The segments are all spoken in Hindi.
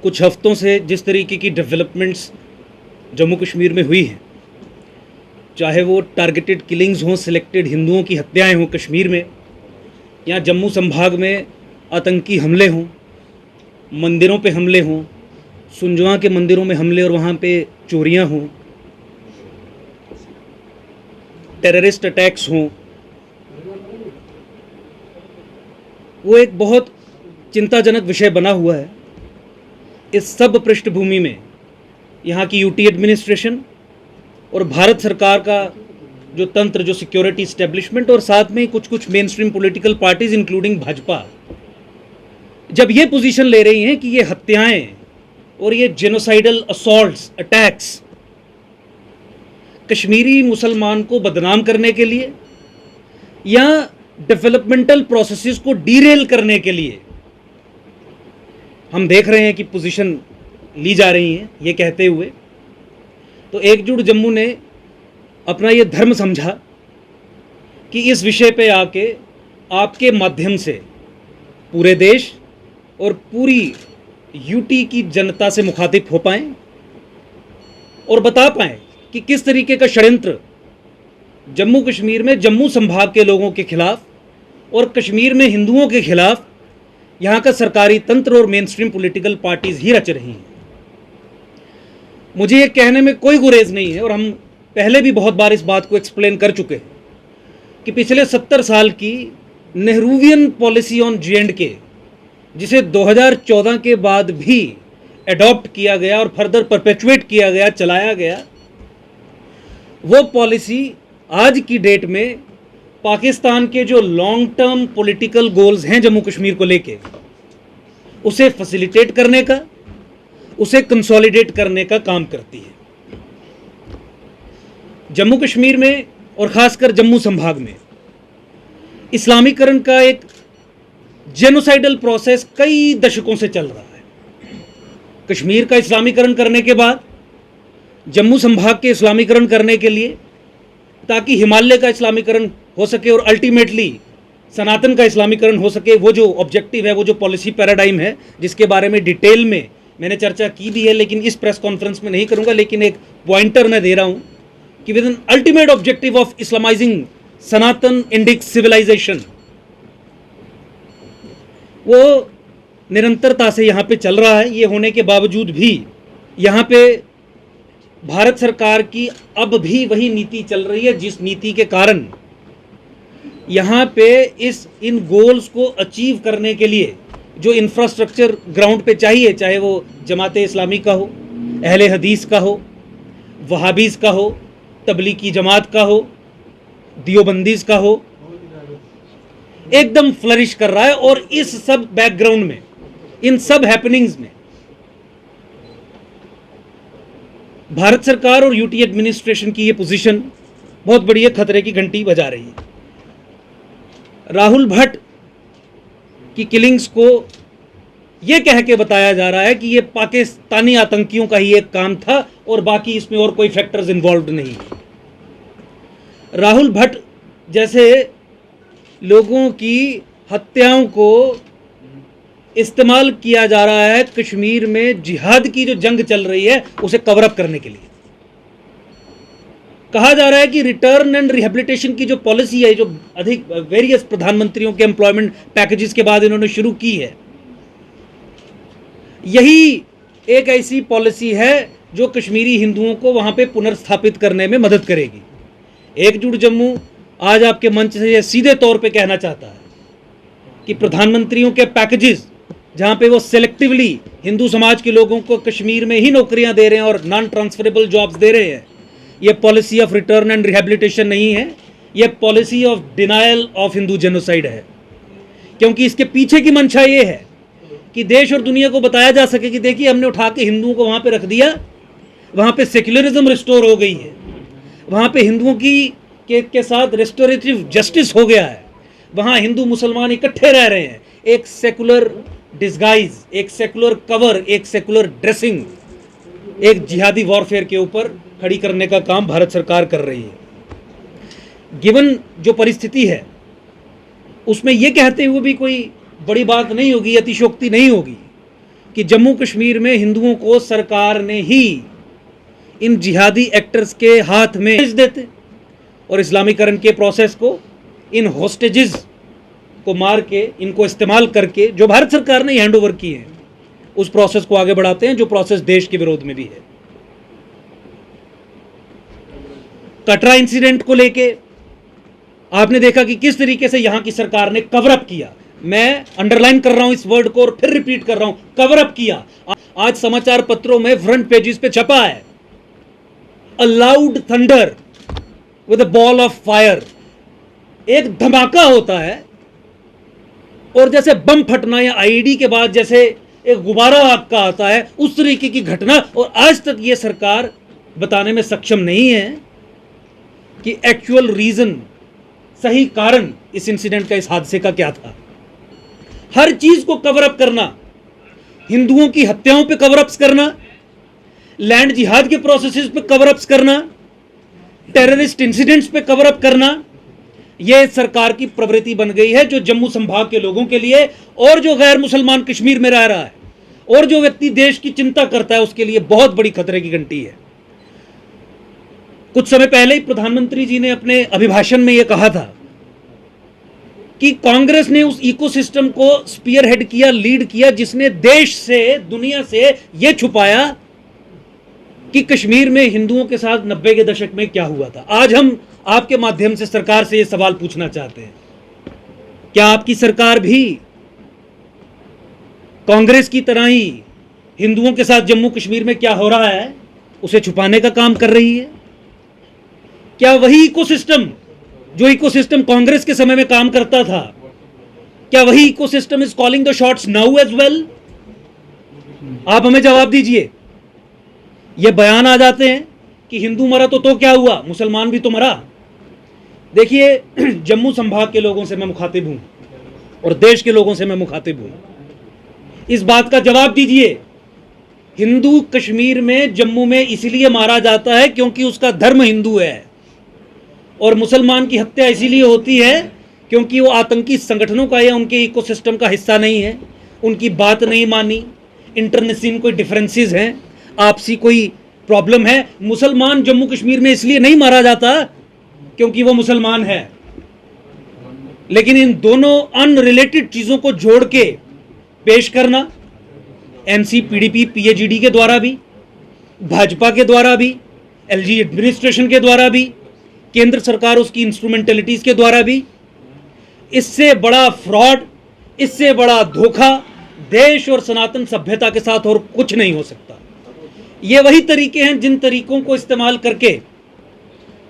कुछ हफ्तों से जिस तरीके की डेवलपमेंट्स जम्मू कश्मीर में हुई हैं, चाहे वो टारगेटेड किलिंग्स हों, सिलेक्टेड हिंदुओं की हत्याएं हों कश्मीर में, या जम्मू संभाग में आतंकी हमले हों, मंदिरों पे हमले हों, सुंजवा के मंदिरों में हमले और वहाँ पे चोरियां हों, टेररिस्ट अटैक्स हों, वो एक बहुत चिंताजनक विषय बना हुआ है। इस सब पृष्ठभूमि में यहाँ की यूटी एडमिनिस्ट्रेशन और भारत सरकार का जो तंत्र, जो सिक्योरिटी इस्टेब्लिशमेंट और साथ में कुछ कुछ main stream political parties including Bhajpa, जब ये पोजीशन ले रही हैं कि ये हत्याएं और ये जेनोसाइडल असॉल्ट्स, अटैक्स कश्मीरी मुसलमान को बदनाम करने के लिए या डेवलपमेंटल प्रोसेसेस को डीरेल करने के लिए हम देख रहे हैं कि पोजीशन ली जा रही हैं, ये कहते हुए, तो एकजुट जम्मू ने अपना ये धर्म समझा कि इस विषय पे आके आपके माध्यम से पूरे देश और पूरी यूटी की जनता से मुखातिब हो पाएं और बता पाएं कि किस तरीके का षड्यंत्र जम्मू कश्मीर में जम्मू संभाग के लोगों के खिलाफ और कश्मीर में हिंदुओं के खिलाफ यहाँ का सरकारी तंत्र और मेन स्ट्रीम पॉलिटिकल पार्टीज ही रच रही हैं। मुझे ये कहने में कोई गुरेज नहीं है और हम पहले भी बहुत बार इस बात को एक्सप्लेन कर चुके हैं कि पिछले 70 साल की नेहरूवियन पॉलिसी ऑन J&K, जिसे 2014 के बाद भी एडॉप्ट किया गया और फर्दर परपेचुएट किया गया, चलाया गया, वो पॉलिसी आज की डेट में पाकिस्तान के जो लॉन्ग टर्म पॉलिटिकल गोल्स हैं जम्मू कश्मीर को लेके, उसे फैसिलिटेट करने का, उसे कंसोलिडेट करने का काम करती है। जम्मू कश्मीर में और खासकर जम्मू संभाग में इस्लामीकरण का एक जेनोसाइडल प्रोसेस कई दशकों से चल रहा है। कश्मीर का इस्लामीकरण करने के बाद जम्मू संभाग के इस्लामीकरण करने के लिए, ताकि हिमालय का इस्लामीकरण हो सके और अल्टीमेटली सनातन का इस्लामीकरण हो सके, वो जो ऑब्जेक्टिव है, वो जो पॉलिसी पैराडाइम है, जिसके बारे में डिटेल में मैंने चर्चा की भी है, लेकिन इस प्रेस कॉन्फ्रेंस में नहीं करूंगा, लेकिन एक पॉइंटर मैं दे रहा हूं कि with an ultimate objective of Islamising Sanatan Indic civilisation, वो निरंतरता से यहाँ पे चल रहा है। ये होने के बावजूद भी यहाँ पे भारत सरकार की अब भी वही नीति चल रही है, जिस नीति के कारण यहाँ पे इन गोल्स को अचीव करने के लिए जो इंफ्रास्ट्रक्चर ग्राउंड पे चाहिए, चाहे वो जमाते इस्लामी का हो, अहले हदीस का हो, वहाबीज़ का हो, तबलीगी जमात का हो, दियोबंदीज़ का हो, एकदम फ्लरिश कर रहा है। और इस सब बैकग्राउंड में, इन सब हैपनिंग्स में भारत सरकार और यूटी एडमिनिस्ट्रेशन की ये पोजीशन बहुत बड़ी खतरे की घंटी बजा रही है। राहुल भट्ट की किलिंग्स को ये कह के बताया जा रहा है कि ये पाकिस्तानी आतंकियों का ही एक काम था और बाकी इसमें और कोई फैक्टर्स इन्वॉल्व नहीं। राहुल भट्ट जैसे लोगों की हत्याओं को इस्तेमाल किया जा रहा है कश्मीर में जिहाद की जो जंग चल रही है उसे कवर अप करने के लिए। कहा जा रहा है कि रिटर्न एंड रिहेबिलिटेशन की जो पॉलिसी है, जो अधिक वेरियस प्रधानमंत्रियों के एम्प्लॉयमेंट पैकेजेस के बाद इन्होंने शुरू की है, यही एक ऐसी पॉलिसी है जो कश्मीरी हिंदुओं को वहां पे पुनर्स्थापित करने में मदद करेगी। एकजुट जम्मू आज आपके मंच से सीधे तौर पे कहना चाहता है कि प्रधानमंत्रियों के पैकेजेस, जहां पे वो सेलेक्टिवली हिंदू समाज के लोगों को कश्मीर में ही नौकरियां दे रहे हैं और नॉन ट्रांसफरेबल जॉब्स दे रहे हैं, ये policy of return and rehabilitation नहीं है, ये policy of denial of Hindu genocide है। क्योंकि इसके पीछे की मंशा ये है कि देश और दुनिया को बताया जा सके कि देखिए, हमने उठा के हिंदुओं को वहां पे रख दिया, वहां पे सेक्युलरिज्म रिस्टोर हो गई है, वहां पे हिंदुओं की के साथ रेस्टोरेटिव जस्टिस हो गया है, वहां हिंदू मुसलमान इकट्ठे रह रहे हैं। एक सेकुलर डिस्गाइज, एक सेकुलर कवर, एक सेकुलर ड्रेसिंग, एक जिहादी वॉरफेयर के ऊपर खड़ी करने का काम भारत सरकार कर रही है। गिवन जो परिस्थिति है उसमें यह कहते हुए भी कोई बड़ी बात नहीं होगी, अतिशयोक्ति नहीं होगी कि जम्मू कश्मीर में हिंदुओं को सरकार ने ही इन जिहादी एक्टर्स के हाथ में भेज देते और इस्लामीकरण के प्रोसेस को, इन होस्टेजेस को मार के, इनको इस्तेमाल करके, जो भारत सरकार ने हैंड ओवर किए हैं, उस प्रोसेस को आगे बढ़ाते हैं, जो प्रोसेस देश के विरोध में भी है। कटरा इंसिडेंट को लेके आपने देखा कि किस तरीके से यहां की सरकार ने कवर अप किया। मैं अंडरलाइन कर रहा हूं इस वर्ड को और फिर रिपीट कर रहा हूं, कवर अप किया। आज समाचार पत्रों में फ्रंट पेजेस पे छपा है, a loud thunder with a ball of fire. एक धमाका होता है और जैसे बम फटना या आईईडी के बाद जैसे एक गुब्बारा आग का आता है, उस तरीके की घटना। और आज तक यह सरकार बताने में सक्षम नहीं है कि एक्चुअल रीजन, सही कारण इस इंसिडेंट का, इस हादसे का क्या था। हर चीज को कवर अप करना, हिंदुओं की हत्याओं पे कवर अप्स करना, लैंड जिहाद के प्रोसेसेस पे कवर अप्स करना, टेररिस्ट इंसिडेंट्स पे कवर अप करना, यह सरकार की प्रवृत्ति बन गई है, जो जम्मू संभाग के लोगों के लिए और जो गैर मुसलमान कश्मीर में रह रहा है और जो व्यक्ति देश की चिंता करता है उसके लिए बहुत बड़ी खतरे की घंटी है। कुछ समय पहले ही प्रधानमंत्री जी ने अपने अभिभाषण में यह कहा था कि कांग्रेस ने उस इकोसिस्टम को स्पीयर हेड किया, लीड किया, जिसने देश से, दुनिया से यह छुपाया कि कश्मीर में हिंदुओं के साथ 90 के दशक में क्या हुआ था। आज हम आपके माध्यम से सरकार से यह सवाल पूछना चाहते हैं, क्या आपकी सरकार भी कांग्रेस की तरह ही हिंदुओं के साथ जम्मू कश्मीर में क्या हो रहा है उसे छुपाने का काम कर रही है? क्या वही इकोसिस्टम, जो इकोसिस्टम कांग्रेस के समय में काम करता था, क्या वही ecosystem is calling the shots now as well? आप हमें जवाब दीजिए। ये बयान आ जाते हैं कि हिंदू मरा तो क्या हुआ, मुसलमान भी तो मरा। देखिए, जम्मू संभाग के लोगों से मैं मुखातिब हूं और देश के लोगों से मैं मुखातिब हूं, इस बात का जवाब दीजिए। हिंदू कश्मीर में, जम्मू में इसलिए मारा जाता है क्योंकि उसका धर्म हिंदू है, और मुसलमान की हत्या इसीलिए होती है क्योंकि वो आतंकी संगठनों का या उनके इकोसिस्टम का हिस्सा नहीं है, उनकी बात नहीं मानी, इंटरनेशनल कोई डिफरेंसेस हैं, आपसी कोई प्रॉब्लम है। मुसलमान जम्मू कश्मीर में इसलिए नहीं मारा जाता क्योंकि वो मुसलमान है। लेकिन इन दोनों अनरिलेटेड चीजों को जोड़ के पेश करना, एनसी पीडीपी पीएजीडी के द्वारा भी, भाजपा के द्वारा भी, एलजी एडमिनिस्ट्रेशन के द्वारा भी, केंद्र सरकार उसकी इंस्ट्रूमेंटलिटीज के द्वारा भी, इससे बड़ा फ्रॉड, इससे बड़ा धोखा देश और सनातन सभ्यता के साथ और कुछ नहीं हो सकता। ये वही तरीके हैं जिन तरीकों को इस्तेमाल करके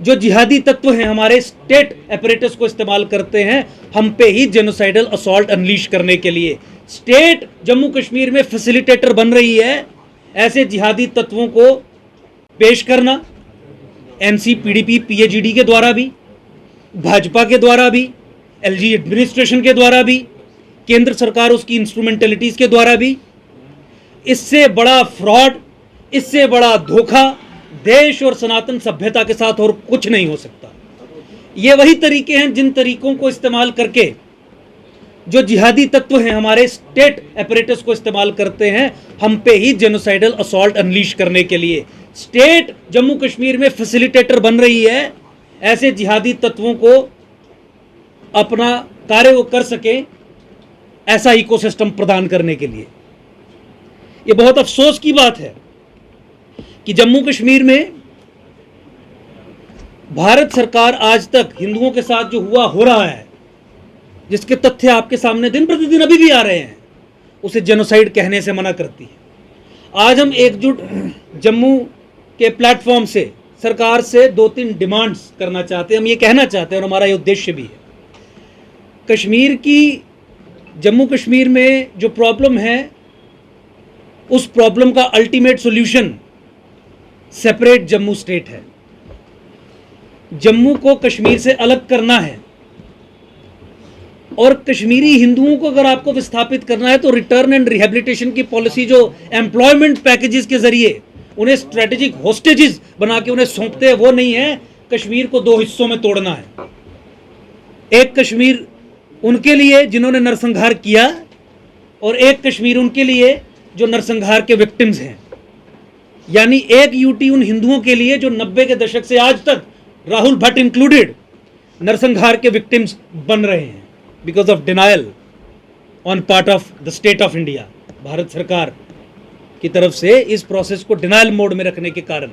जो जिहादी तत्व हैं हमारे स्टेट एपरेटस को इस्तेमाल करते हैं हम पे ही जेनोसाइडल असॉल्ट अनलीश करने के लिए। स्टेट जम्मू कश्मीर में फैसिलिटेटर बन रही है ऐसे जिहादी तत्वों को पेश करना, एनसी पीडीपी पीएजीडी के द्वारा भी, भाजपा के द्वारा भी, एलजी एडमिनिस्ट्रेशन के द्वारा भी, केंद्र सरकार उसकी इंस्ट्रूमेंटलिटीज के द्वारा भी। इससे बड़ा फ्रॉड, इससे बड़ा धोखा देश और सनातन सभ्यता के साथ और कुछ नहीं हो सकता। ये वही तरीके हैं जिन तरीकों को इस्तेमाल करके जो जिहादी तत्व हैं हमारे स्टेट एपरेटस को इस्तेमाल करते हैं हम पे ही जेनोसाइडल असॉल्ट अनलीश करने के लिए। स्टेट जम्मू कश्मीर में फैसिलिटेटर बन रही है ऐसे जिहादी तत्वों को अपना कार्य वो कर सके ऐसा इकोसिस्टम प्रदान करने के लिए। ये बहुत अफसोस की बात है कि जम्मू कश्मीर में भारत सरकार आज तक हिंदुओं के साथ जो हो रहा है, जिसके तथ्य आपके सामने दिन प्रतिदिन अभी भी आ रहे हैं, उसे जेनोसाइड कहने से मना करती है। आज हम एकजुट जम्मू के प्लेटफॉर्म से सरकार से 2-3 डिमांड्स करना चाहते हैं। हम ये कहना चाहते हैं और हमारा ये उद्देश्य भी है, कश्मीर की, जम्मू कश्मीर में जो प्रॉब्लम है उस प्रॉब्लम का ultimate solution separate Jammu state है। जम्मू को कश्मीर से अलग करना है और कश्मीरी हिंदुओं को अगर आपको विस्थापित करना है तो रिटर्न एंड रिहेबिलिटेशन की पॉलिसी, जो एम्प्लॉयमेंट पैकेजेस के जरिए उन्हें स्ट्रेटेजिक होस्टेजेस बना के उन्हें सौंपते हैं, वो नहीं है। कश्मीर को 2 हिस्सों में तोड़ना है। एक कश्मीर उनके लिए जिन्होंने नरसंहार किया और एक कश्मीर उनके लिए जो नरसंहार के विक्टिम्स हैं, यानी एक यूटी उन हिंदुओं के लिए जो 90 के दशक से आज तक, राहुल भट्ट इंक्लूडेड, नरसंहार के विक्टिम्स बन रहे हैं because of denial on part of the state of India. Bharat सरकार की तरफ से इस प्रोसेस को डिनायल मोड में रखने के कारण